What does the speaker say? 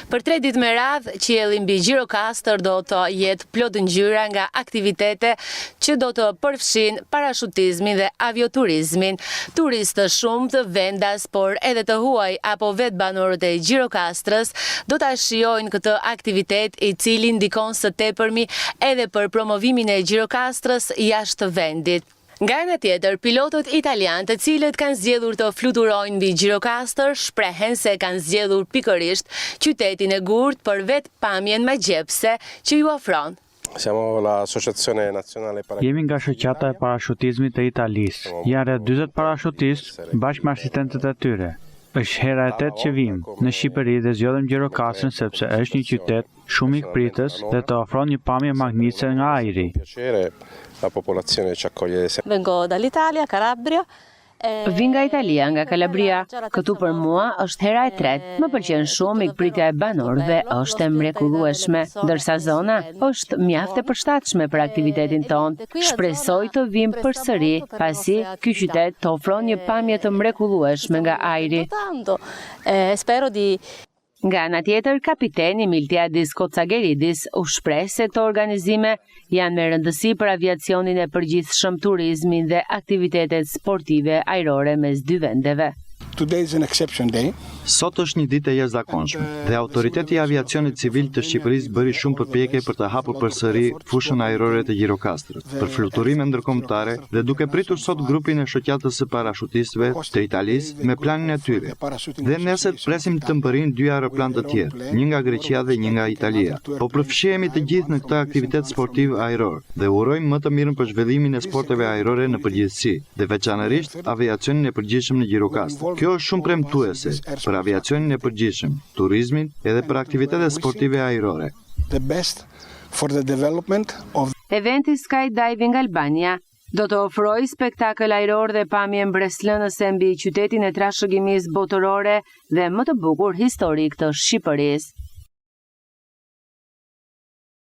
Për 3 ditë me radhë, qielli mbi Gjirokastër do të jetë plot ngjyra nga aktivitete që do të përfshin parashutizmin dhe avioturizmin. Turistë të shumët, vendas, por edhe të huaj apo vetë banorët e Gjirokastrës do ta shijojnë këtë aktivitet i cili ndikon së tepërmi edhe për promovimin e Gjirokastrës jashtë vendit. Nga ana tjetër, pilotët italianë të cilët kanë zgjedhur të fluturojnë mbi Gjirokastër shprehen se kanë zgjedhur pikërisht qytetin e gurt për vetë pamjen magjepse që ju ofron. Jemi nga shoqata e parashutizmit të Italisë. Janë rreth 40 parashutistë bashkë me asistentët e tyre. Është hera e 8 që vim në Shqipëri dhe zgjodhëm Gjirokastrën sepse është një qytet shumë ikpritës dhe të ofron një pamje magnitëse nga ajri. Vengo dall'Italia, Calabria. Vi nga Italia, nga Kalabria. Këtu për mua është hera e 3. Më pëlqen shumë ikpritja e banorëve, është e mrekullueshme, ndërsa zona është mjaft e përshtatshme për aktivitetin tonë. Shpresoj të vim përsëri, pasi ky qytet të ofron një pamje të mrekullueshme nga ajri. Spero di. Nga ana tjetër, kapiteni Miltiadis Kocageridis u shpreh se këto organizime janë me rëndësi për aviacionin e përgjithshëm, turizmin dhe aktivitetet sportive ajrore mes dy vendeve. Sot është një ditë e jashtëzakonshme dhe autoriteti i aviacionit civil të Shqipërisë bëri shumë përpjekje për të hapur përsëri fushën ajrore të Gjirokastrës për fluturime ndërkombëtare dhe duke pritur sot grupin e shoqatës së parashutistëve të Italisë me planin e tyre. Dhe nesër presim të mbërrijnë 2 aeroplan të tjerë, një nga Greqia dhe një nga Italia. Po përfshihemi të gjithë në këtë aktivitet sportiv ajror dhe urojmë më të mirën për zhvillimin e sporteve ajrore në përgjithësi dhe veçanërisht aviacionin e përgjithshëm në Gjirokastër. Kjo është shumë premtuese për aviacionin e përgjithshëm, turizmin edhe për aktivitetet sportive ajrore. Eventi Skydiving Albania do të ofrojë spektakël ajror dhe pamje mbreslënëse mbi qytetin e trashëgimisë botërore dhe më të bukur historik të Shqipërisë.